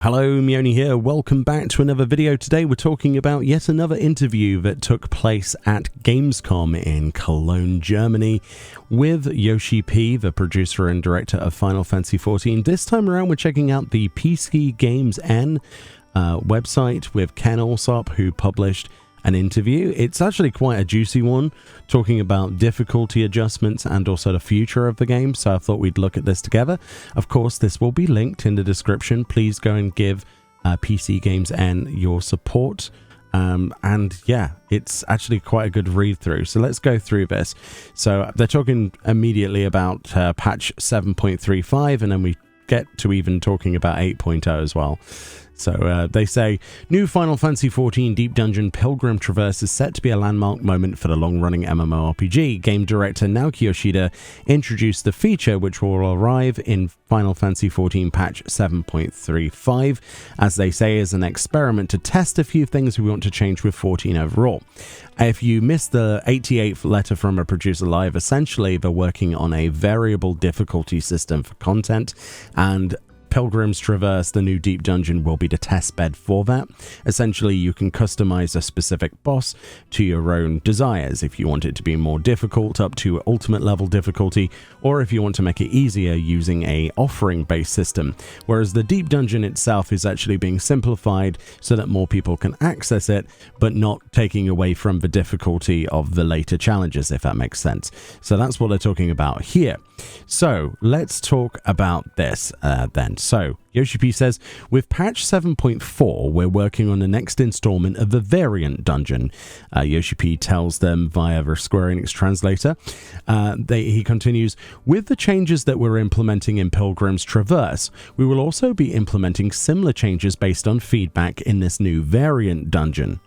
Hello, Meoni here. Welcome back to another video. Today we're talking about yet another interview that took place at Gamescom in Cologne, Germany with Yoshi P, the producer and director of Final Fantasy XIV. This time around we're checking out the PCGamesN website with Ken Alsop, who published an interview. It's actually quite a juicy one, talking about difficulty adjustments and also the future of the game, so I thought we'd look at this together. Of course, this will be linked in the description. Please go and give PCGamesN your support. And yeah, it's actually quite a good read through. So let's go through this. So they're talking immediately about patch 7.35, and then we get to even talking about 8.0 as well. So they say, new Final Fantasy XIV Deep Dungeon Pilgrim Traverse is set to be a landmark moment for the long-running MMORPG. Game director Naoki Yoshida introduced the feature, which will arrive in Final Fantasy XIV patch 7.35, as they say, is an experiment to test a few things we want to change with 14 overall. If you missed the 88th letter from a producer live, essentially they're working on a variable difficulty system for content, and Pilgrim's Traverse, the new Deep Dungeon, will be the test bed for that. Essentially, you can customize a specific boss to your own desires, if you want it to be more difficult up to ultimate level difficulty, or if you want to make it easier using a offering-based system, whereas the Deep Dungeon itself is actually being simplified so that more people can access it, but not taking away from the difficulty of the later challenges, if that makes sense. So that's what they're talking about here. So let's talk about this then. So Yoshi P says, with patch 7.4, we're working on the next installment of the variant dungeon. Yoshi P tells them via the Square Enix translator. He continues, with the changes that we're implementing in Pilgrim's Traverse, we will also be implementing similar changes based on feedback in this new variant dungeon.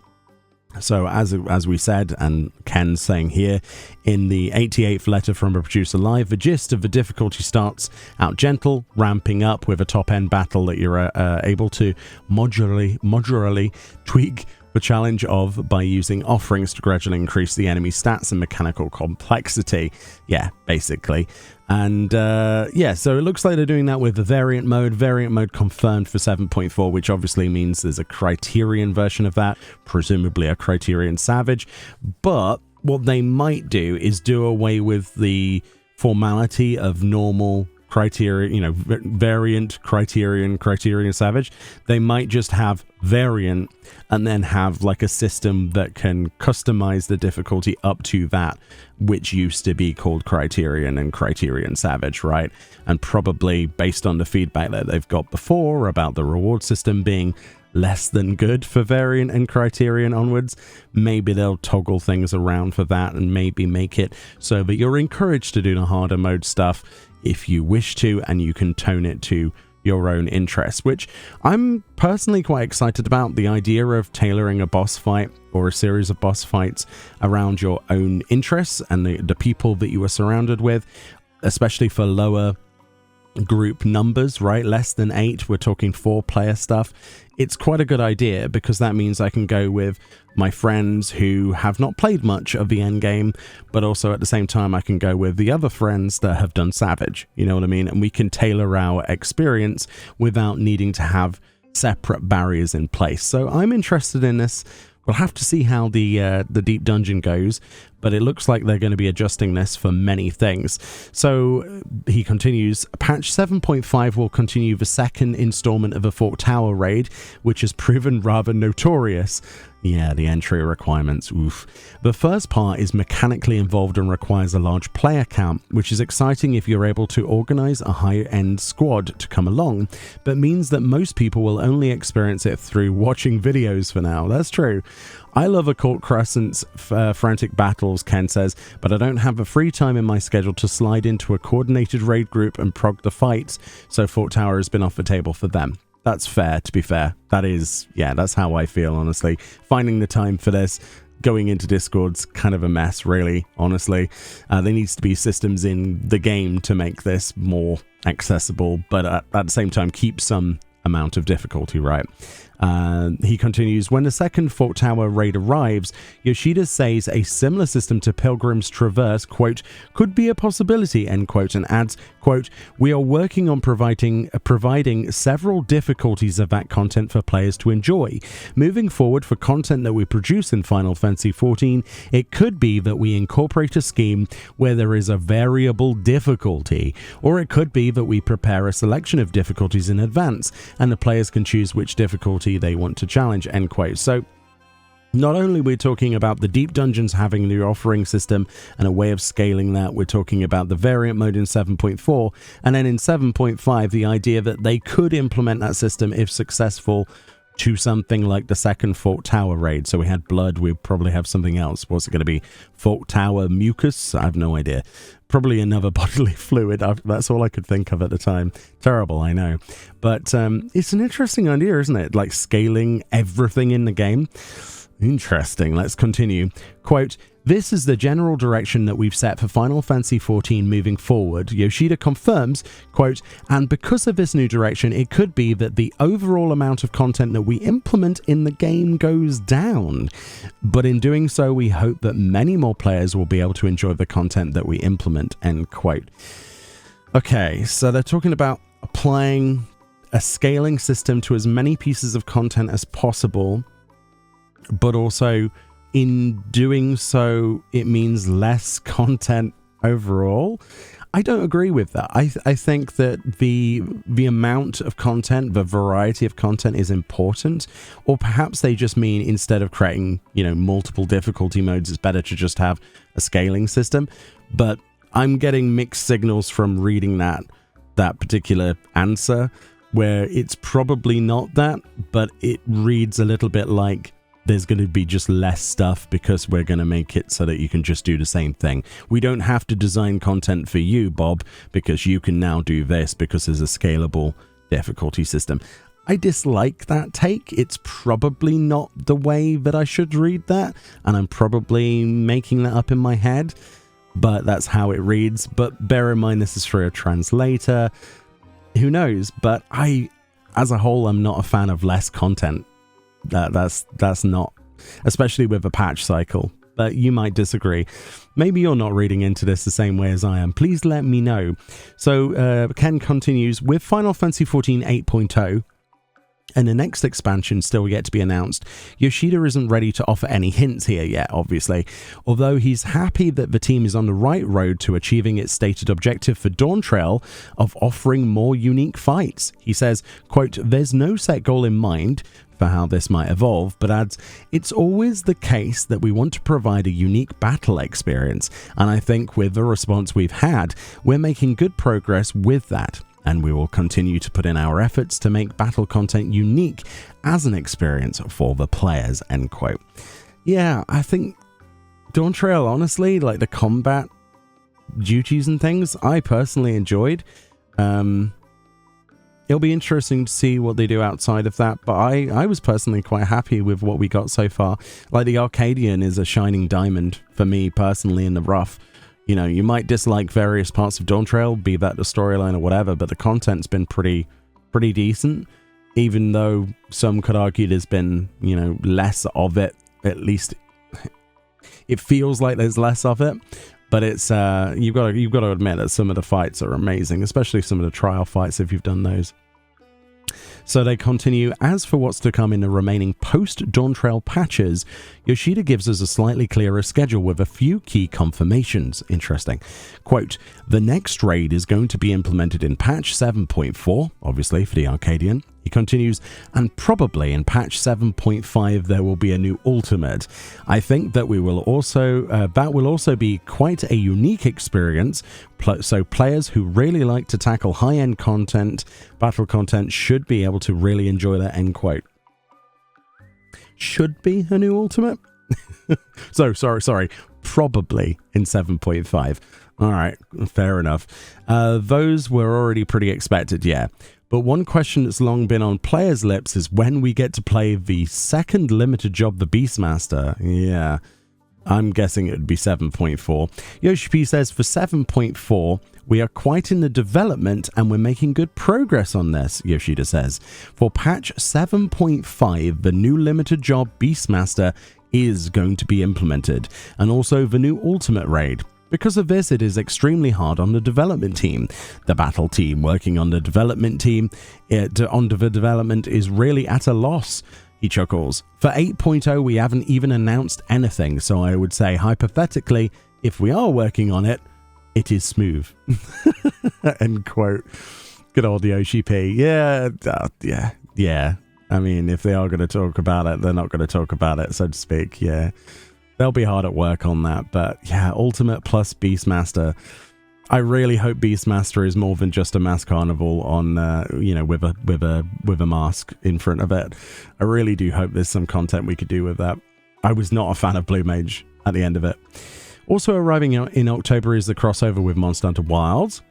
So as we said, and Ken's saying here, in the 88th letter from a producer live, the gist of the difficulty starts out gentle, ramping up with a top-end battle that you're able to modularly tweak the challenge of by using offerings to gradually increase the enemy stats and mechanical complexity. Yeah, basically. And yeah, so it looks like they're doing that with the variant mode confirmed for 7.4, which obviously means there's a Criterion version of that, presumably a Criterion Savage. But what they might do is do away with the formality of normal Criterion, you know, variant, Criterion Savage. They might just have variant and then have like a system that can customize the difficulty up to that, which used to be called Criterion and Criterion Savage, right? And probably based on the feedback that they've got before about the reward system being less than good for variant and Criterion onwards, maybe they'll toggle things around for that and maybe make it so that you're encouraged to do the harder mode stuff if you wish to, and you can tone it to your own interests, which I'm personally quite excited about. The idea of tailoring a boss fight or a series of boss fights around your own interests and the people that you are surrounded with, especially for lower group numbers, right? Less than 8, we're talking 4-player stuff. It's quite a good idea because that means I can go with my friends who have not played much of the end game, but also at the same time I can go with the other friends that have done Savage, you know what I mean? And we can tailor our experience without needing to have separate barriers in place. So I'm interested in this. We'll have to see how the Deep Dungeon goes, but it looks like they're going to be adjusting this for many things. So he continues, patch 7.5 will continue the second installment of a Fort Tower raid, which has proven rather notorious. Yeah, the entry requirements, oof. The first part is mechanically involved and requires a large player count, which is exciting if you're able to organize a high-end squad to come along, but means that most people will only experience it through watching videos for now. That's true. I love Occult Crescent's frantic battles, Ken says, but I don't have the free time in my schedule to slide into a coordinated raid group and prog the fights, so Fort Tower has been off the table for them. That's fair, to be fair. That is, yeah, that's how I feel, honestly. Finding the time for this, going into Discord's kind of a mess, really, honestly. There needs to be systems in the game to make this more accessible, but at the same time, keep some amount of difficulty, right? He continues, when the second Fort Tower raid arrives, Yoshida says a similar system to Pilgrim's Traverse, quote, could be a possibility, end quote, and adds, quote, we are working on providing several difficulties of that content for players to enjoy. Moving forward, for content that we produce in Final Fantasy XIV, it could be that we incorporate a scheme where there is a variable difficulty, or it could be that we prepare a selection of difficulties in advance, and the players can choose which difficulty they want to challenge, end quote. So not only we're talking about the deep dungeons having the offering system and a way of scaling that, we're talking about the variant mode in 7.4, and then in 7.5 the idea that they could implement that system if successful to something like the second Fort Tower raid. So we had blood, we'll probably have something else. What's it going to be? Fort Tower mucus? I have no idea. Probably another bodily fluid. That's all I could think of at the time. Terrible, I know. But it's an interesting idea, isn't it? Like scaling everything in the game. Interesting. Let's continue. Quote, this is the general direction that we've set for Final Fantasy XIV moving forward. Yoshida confirms, quote, and because of this new direction, it could be that the overall amount of content that we implement in the game goes down. But in doing so, we hope that many more players will be able to enjoy the content that we implement, end quote. Okay, so they're talking about applying a scaling system to as many pieces of content as possible, but also in doing so, it means less content overall. I don't agree with that. I think that the amount of content, the variety of content is important, or perhaps they just mean instead of creating, multiple difficulty modes, it's better to just have a scaling system. But I'm getting mixed signals from reading that particular answer, where it's probably not that, but it reads a little bit like there's going to be just less stuff because we're going to make it so that you can just do the same thing. We don't have to design content for you, Bob, because you can now do this because there's a scalable difficulty system. I dislike that take. It's probably not the way that I should read that, and I'm probably making that up in my head, but that's how it reads. But bear in mind, this is for a translator. Who knows? But as a whole, I'm not a fan of less content. That's not, especially with a patch cycle. But you might disagree. Maybe you're not reading into this the same way as I am. Please let me know. So Ken continues, with Final Fantasy XIV 8.0 and the next expansion still yet to be announced, Yoshida isn't ready to offer any hints here yet, obviously, although he's happy that the team is on the right road to achieving its stated objective for Dawntrail of offering more unique fights. He says, quote, there's no set goal in mind for how this might evolve, but adds, it's always the case that we want to provide a unique battle experience, and I think with the response we've had, we're making good progress with that. And we will continue to put in our efforts to make battle content unique as an experience for the players, end quote. Yeah, I think Dawntrail, honestly, like the combat duties and things, I personally enjoyed. It'll be interesting to see what they do outside of that, but I was personally quite happy with what we got so far. Like, the Arcadian is a shining diamond for me personally in the rough. You might dislike various parts of Dawntrail, be that the storyline or whatever, but the content's been pretty decent, even though some could argue there's been, less of it. At least it feels like there's less of it, but it's you've got to admit that some of the fights are amazing, especially some of the trial fights if you've done those. So they continue, as for what's to come in the remaining post-Dawntrail patches, Yoshida gives us a slightly clearer schedule with a few key confirmations. Interesting. Quote, the next raid is going to be implemented in patch 7.4, obviously for the Arcadian. He continues, and probably in patch 7.5 there will be a new ultimate. I think that will also be quite a unique experience, so players who really like to tackle high-end content, battle content, should be able to really enjoy that, end quote. Should be a new ultimate? Sorry, probably in 7.5. Alright, fair enough. Those were already pretty expected, yeah. But one question that's long been on players' lips is when we get to play the second limited job, the Beastmaster. Yeah. I'm guessing it would be 7.4. Yoshi P says, for 7.4, we are quite in the development and we're making good progress on this, Yoshida says. For patch 7.5, the new limited job Beastmaster is going to be implemented, and also the new ultimate raid. Because of this, it is extremely hard on the development team. The battle team working on the development team, onto the development is really at a loss. He chuckles. For 8.0, we haven't even announced anything, so I would say, hypothetically, if we are working on it, it is smooth. End quote. Good old Yoshi P. Yeah. I mean, if they are going to talk about it, they're not going to talk about it, so to speak. Yeah. They'll be hard at work on that, but yeah, Ultimate plus Beastmaster. I really hope Beastmaster is more than just a mass carnival on, with a mask in front of it. I really do hope there's some content we could do with that. I was not a fan of Blue Mage at the end of it. Also arriving in October is the crossover with Monster Hunter Wilds.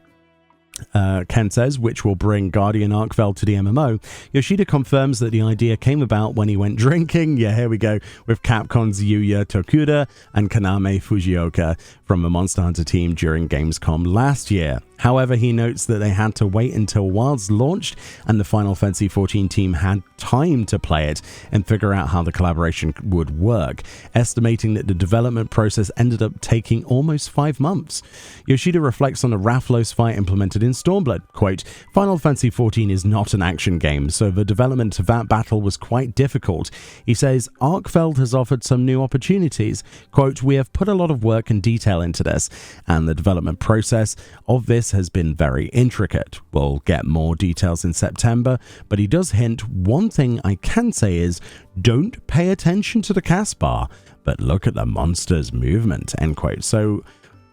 Ken says, which will bring Guardian Arkveld to the MMO. Yoshida confirms that the idea came about when he went drinking, yeah, here we go, with Capcom's Yuya Tokuda and Kaname Fujioka from the Monster Hunter team during Gamescom last year. However, he notes that they had to wait until Wilds launched and the Final Fantasy XIV team had time to play it and figure out how the collaboration would work, estimating that the development process ended up taking almost 5 months. Yoshida reflects on the Rathlos fight implemented in Stormblood. Quote, Final Fantasy XIV is not an action game, so the development of that battle was quite difficult. He says, Arkveld has offered some new opportunities. Quote, we have put a lot of work and detail into this, and the development process of this has been very intricate. We'll get more details in September, but he does hint, one thing I can say is, don't pay attention to the cast bar, but look at the monster's movement, end quote. So,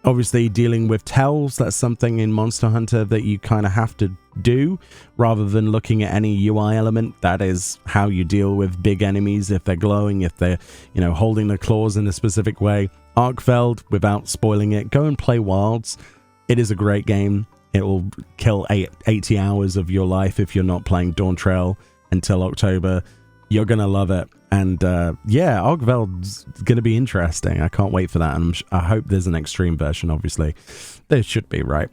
obviously dealing with tells, that's something in Monster Hunter that you kind of have to do, rather than looking at any UI element. That is how you deal with big enemies, if they're glowing, if they're, holding their claws in a specific way. Arkveld, without spoiling it, go and play Wilds. It is a great game. It will kill 80 hours of your life if you're not playing Dawntrail until October. You're going to love it. And Arkveld's going to be interesting. I can't wait for that. And I hope there's an extreme version, obviously. There should be, right?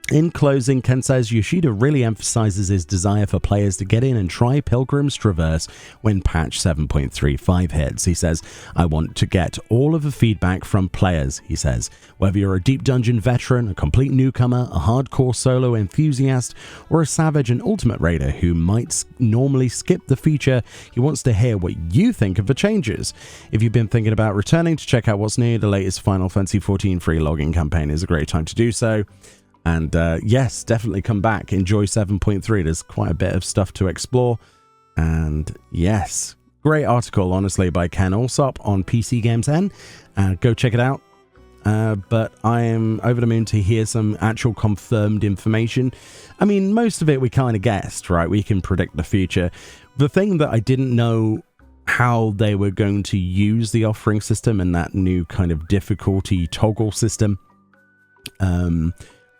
In closing, Ken says Yoshida really emphasizes his desire for players to get in and try Pilgrim's Traverse when patch 7.35 hits. He says, I want to get all of the feedback from players, he says. Whether you're a deep dungeon veteran, a complete newcomer, a hardcore solo enthusiast, or a savage and ultimate raider who might normally skip the feature, he wants to hear what you think of the changes. If you've been thinking about returning to check out what's new, the latest Final Fantasy XIV free login campaign is a great time to do so. And yes, definitely come back. Enjoy 7.3. There's quite a bit of stuff to explore. And yes, great article, honestly, by Ken Alsop on PCGamesN. Go check it out. But I am over the moon to hear some actual confirmed information. I mean, most of it we kind of guessed, right? We can predict the future. The thing that I didn't know how they were going to use the offering system and that new kind of difficulty toggle system.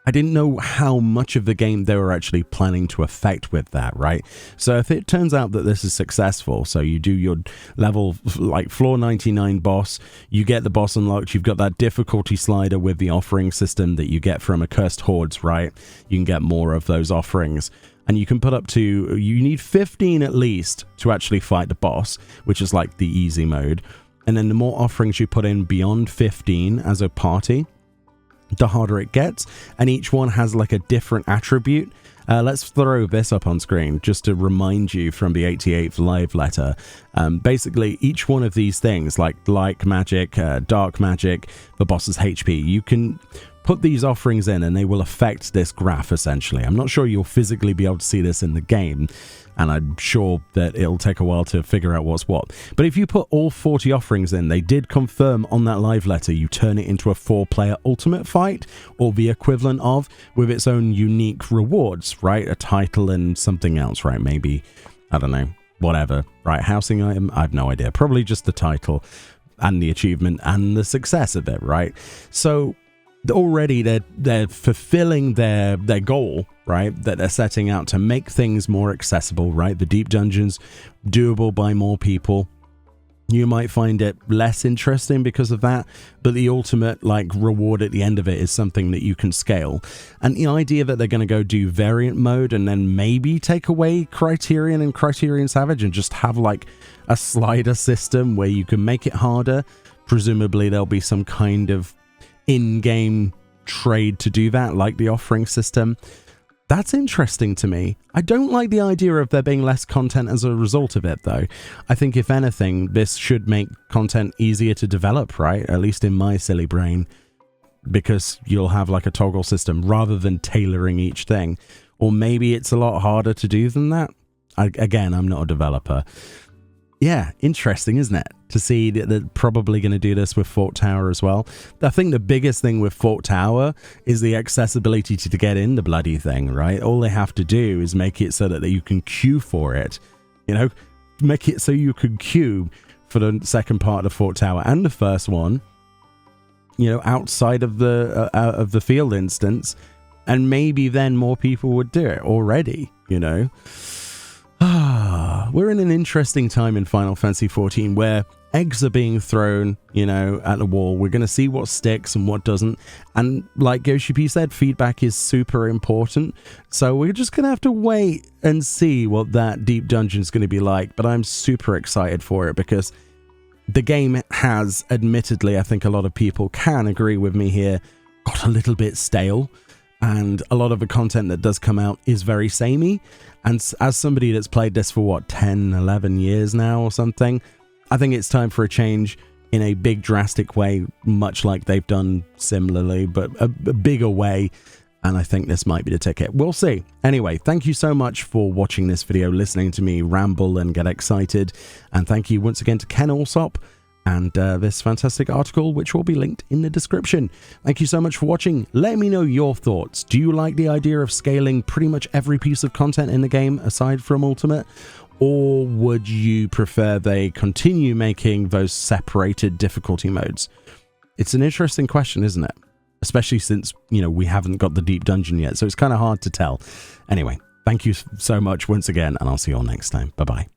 I didn't know how much of the game they were actually planning to affect with that, right? So if it turns out that this is successful, so you do your level, like floor 99 boss, you get the boss unlocked, you've got that difficulty slider with the offering system that you get from Accursed Hordes, right? You can get more of those offerings. And you can put up to, you need 15 at least to actually fight the boss, which is like the easy mode. And then the more offerings you put in beyond 15 as a party, the harder it gets, and each one has like a different attribute. Let's throw this up on screen just to remind you from the 88th live letter. Basically, each one of these things, like light magic, dark magic, the boss's HP, you can put these offerings in and they will affect this graph essentially. I'm not sure you'll physically be able to see this in the game, and I'm sure that it'll take a while to figure out what's what. But if you put all 40 offerings in, they did confirm on that live letter you turn it into a 4-player ultimate fight, or the equivalent of, with its own unique rewards, right? A title and something else, right? Maybe, I don't know, whatever, right? Housing item? I have no idea. Probably just the title and the achievement and the success of it, right? So already they're fulfilling their goal, right, that they're setting out to make things more accessible, right? The deep dungeons doable by more people. You might find it less interesting because of that, but the ultimate like reward at the end of it is something that you can scale. And the idea that they're going to go do variant mode and then maybe take away Criterion and Criterion Savage and just have like a slider system where you can make it harder. Presumably there'll be some kind of in-game trade to do that, like the offering system. That's interesting to me. I don't like the idea of there being less content as a result of it, though. I think, if anything, this should make content easier to develop, right? At least in my silly brain, because you'll have like a toggle system rather than tailoring each thing. Or maybe it's a lot harder to do than that. Again, I'm not a developer. Yeah, interesting, isn't it? To see that they're probably going to do this with Fort Tower as well. I think the biggest thing with Fort Tower is the accessibility to get in the bloody thing, right? All they have to do is make it so that you can queue for it. You know, make it so you can queue for the second part of Fort Tower and the first one, you know, outside of the field instance, and maybe then more people would do it already, you know. We're in an interesting time in Final Fantasy XIV where eggs are being thrown, you know, at the wall. We're going to see what sticks and what doesn't. And like Yoshi P said, feedback is super important. So we're just going to have to wait and see what that deep dungeon is going to be like. But I'm super excited for it because the game has, admittedly, I think a lot of people can agree with me here, got a little bit stale. And a lot of the content that does come out is very samey. And as somebody that's played this for, what, 10, 11 years now or something, I think it's time for a change in a big, drastic way, much like they've done similarly, but a bigger way. And I think this might be the ticket. We'll see. Anyway, thank you so much for watching this video, listening to me ramble and get excited. And thank you once again to Ken Alsop and this fantastic article, which will be linked in the description. Thank you so much for watching. Let me know your thoughts. Do you like the idea of scaling pretty much every piece of content in the game aside from Ultimate? Or would you prefer they continue making those separated difficulty modes? It's an interesting question, isn't it? Especially since, you know, we haven't got the deep dungeon yet, so it's kind of hard to tell. Anyway, thank you so much once again, and I'll see you all next time. Bye-bye.